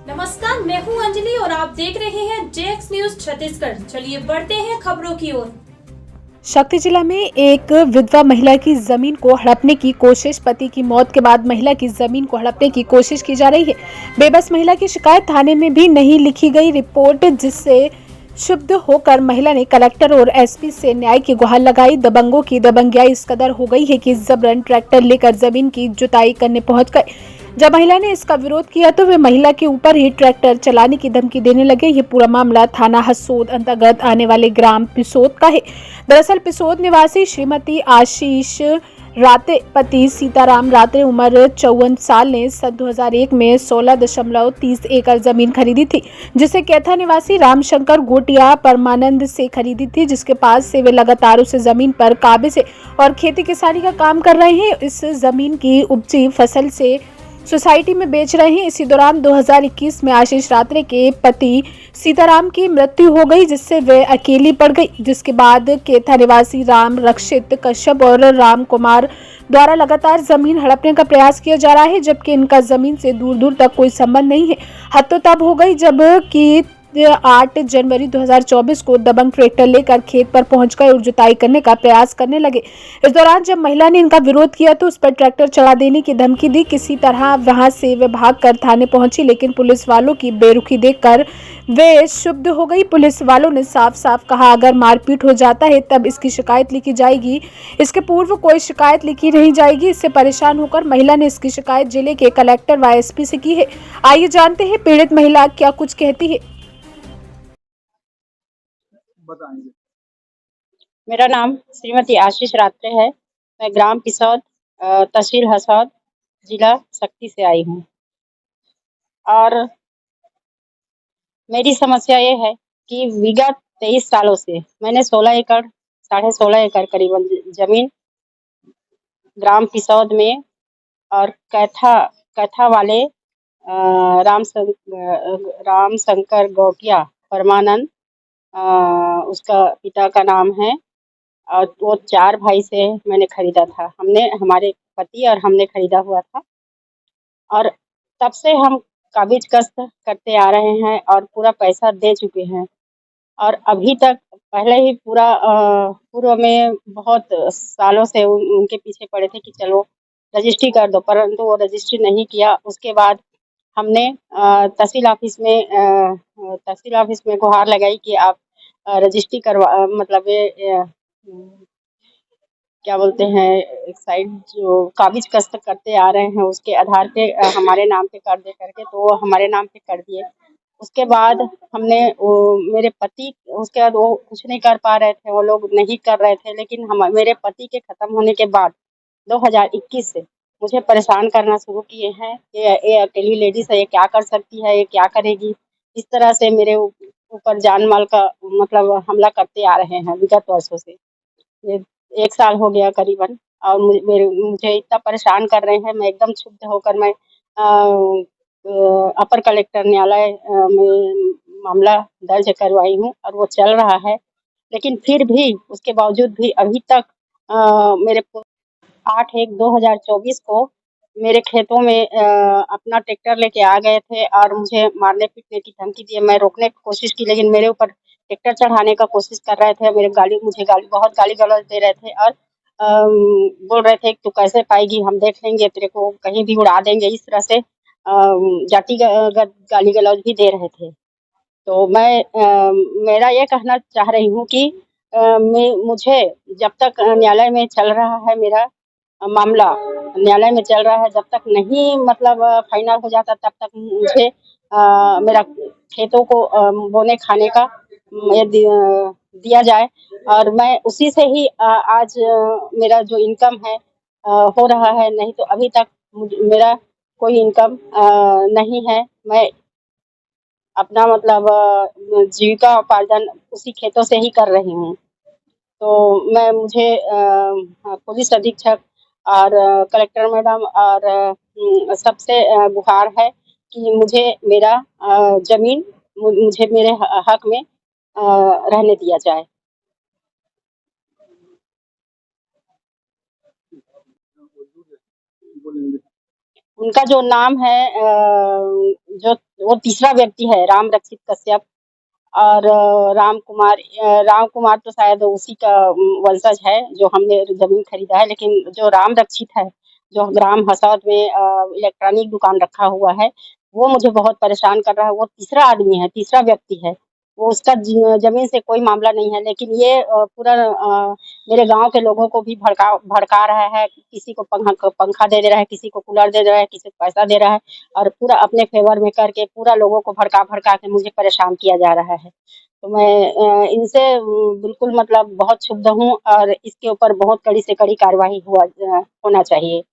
नमस्कार, मैं हूं अंजलि और आप देख रहे हैं जेएक्स न्यूज छत्तीसगढ़। चलिए बढ़ते हैं खबरों की ओर। शक्ति जिला में एक विधवा महिला की जमीन को हड़पने की कोशिश। पति की मौत के बाद महिला की जमीन को हड़पने की कोशिश की जा रही है। बेबस महिला की शिकायत थाने में भी नहीं लिखी गई रिपोर्ट, जिससे क्षुब्ध होकर महिला ने कलेक्टर और एसपी से न्याय की गुहार लगाई। दबंगों की दबंगियाई इस कदर हो गई है कि जबरन ट्रैक्टर लेकर जमीन की जुताई करने पहुंच गए। जब महिला ने इसका विरोध किया तो वे महिला के ऊपर ही ट्रैक्टर चलाने की धमकी देने लगे। ये पूरा मामला थाना हसोद अंतर्गत आने वाले ग्राम पिसोद का है। दरअसल पिसोद निवासी श्रीमती आशीष राते पति सीताराम रात्रे उम्र 54 साल ने सन 2001 में 16.30 एकड़ जमीन खरीदी थी, जिसे कैथा निवासी रामशंकर गोटिया परमानंद से खरीदी थी, जिसके पास से वे लगातार उस जमीन पर काबे से और खेती किसानी का काम कर रहे हैं। इस जमीन की उपजी फसल से सोसाइटी में बेच रहे हैं। इसी दौरान 2021 में आशीष रात्रे के पति सीताराम की मृत्यु हो गई, जिससे वे अकेली पड़ गई। जिसके बाद केथा निवासी राम रक्षित कश्यप और राम कुमार द्वारा लगातार जमीन हड़पने का प्रयास किया जा रहा है, जबकि इनका जमीन से दूर दूर तक कोई संबंध नहीं है। हद तो तब हो गई जबकि 8 जनवरी 2024 को दबंग ट्रैक्टर लेकर खेत पर पहुंच गए और जुताई करने का प्रयास करने लगे। इस दौरान जब महिला ने इनका विरोध किया तो उस पर ट्रैक्टर चढ़ा देने की धमकी दी। किसी तरह वहां से वे भागकर थाने पहुंची, लेकिन पुलिस वालों की बेरुखी देखकर वे क्षुब्ध हो गई। पुलिस वालों ने साफ साफ कहा, अगर मारपीट हो जाता है तब इसकी शिकायत लिखी जाएगी, इसके पूर्व कोई शिकायत लिखी नहीं जाएगी। इससे परेशान होकर महिला ने इसकी शिकायत जिले के कलेक्टर व एसपी से की है। आइए जानते हैं पीड़ित महिला क्या कुछ कहती है। बताएंगे। मेरा नाम श्रीमती आशीष रात्रे है। मैं ग्राम पिसौद तहसील हसौद जिला शक्ति से आई हूँ। और मेरी समस्या ये है कि विगत 23 सालों से मैंने 16 एकड़ 16.5 एकड़ करीबन जमीन ग्राम पिसौद में और कैथा कैथा वाले राम शंकर गौटिया परमानंद उसका पिता का नाम है, और वो 4 भाई से मैंने खरीदा था। हमारे पति और हमने खरीदा हुआ था, और तब से हम काबिज कस्त करते आ रहे हैं और पूरा पैसा दे चुके हैं। और अभी तक पहले ही पूर्व में बहुत सालों से उनके पीछे पड़े थे कि चलो रजिस्ट्री कर दो, परंतु वो रजिस्ट्री नहीं किया। उसके बाद हमने तहसील ऑफिस में गुहार लगाई कि आप रजिस्ट्री करवा मतलब ये क्या बोलते हैं, एक साइड जो काबिज कस्त करते आ रहे हैं उसके आधार पे हमारे नाम पे कर दे करके, तो वो हमारे नाम पे कर दिए। उसके बाद मेरे पति उसके बाद वो कुछ नहीं कर पा रहे थे, वो लोग नहीं कर रहे थे, लेकिन हम मेरे पति के खत्म होने के बाद 2021 से मुझे परेशान करना शुरू किए हैं। ये अकेली लेडीज है, ये क्या कर सकती है, ये क्या करेगी, इस तरह से मेरे ऊपर जान माल का मतलब हमला करते आ रहे हैं विगत वर्षों से। ये 1 साल हो गया करीबन, और मुझे इतना परेशान कर रहे हैं। मैं एकदम क्षुब्ध होकर मैं अपर कलेक्टर न्यायालय में मामला दर्ज करवाई हूँ, और वो चल रहा है। लेकिन फिर भी उसके बावजूद भी अभी तक मेरे 8/1/2024 को मेरे खेतों में अपना ट्रैक्टर लेके आ गए थे और मुझे मारने पीटने की धमकी दी। मैं रोकने की कोशिश की, लेकिन मेरे ऊपर ट्रैक्टर चढ़ाने का कोशिश कर रहे थे। मुझे बहुत गाली गलौज दे रहे थे, और बोल रहे थे तू कैसे पाएगी, हम देख लेंगे, तेरे को कहीं भी उड़ा देंगे। इस तरह से जातिगत गाली गलौज भी दे रहे थे। तो मेरा ये कहना चाह रही हूँ कि मुझे जब तक न्यायालय में चल रहा है मेरा मामला न्यायालय में चल रहा है, जब तक नहीं मतलब फाइनल हो जाता, तब तक मुझे मेरा खेतों को बोने खाने का ये दिया जाए, और मैं उसी से ही आज मेरा जो इनकम है हो रहा है। नहीं तो अभी तक मेरा कोई इनकम नहीं है। मैं अपना मतलब जीविका उपार्जन उसी खेतों से ही कर रही हूँ। तो मुझे पुलिस अधीक्षक और कलेक्टर मैडम और सबसे गुहार है कि मुझे मेरा जमीन मुझे मेरे हक में रहने दिया जाए। उनका जो नाम है जो वो तीसरा व्यक्ति है राम रक्षित कश्यप। और राम कुमार तो शायद उसी का वंशज है जो हमने जमीन खरीदा है, लेकिन जो राम रक्षित है, जो ग्राम हसौद में इलेक्ट्रॉनिक दुकान रखा हुआ है, वो मुझे बहुत परेशान कर रहा है। वो तीसरा आदमी है, तीसरा व्यक्ति है। वो उसका जमीन से कोई मामला नहीं है, लेकिन ये पूरा मेरे गांव के लोगों को भी भड़का रहा है। किसी को पंखा दे रहा है, किसी को कूलर दे रहा है, किसी को पैसा दे रहा है, और पूरा अपने फेवर में करके पूरा लोगों को भड़का के मुझे परेशान किया जा रहा है। तो मैं इनसे बिल्कुल मतलब बहुत क्षुब्ध हूँ, और इसके ऊपर बहुत कड़ी से कड़ी कार्रवाई होना चाहिए।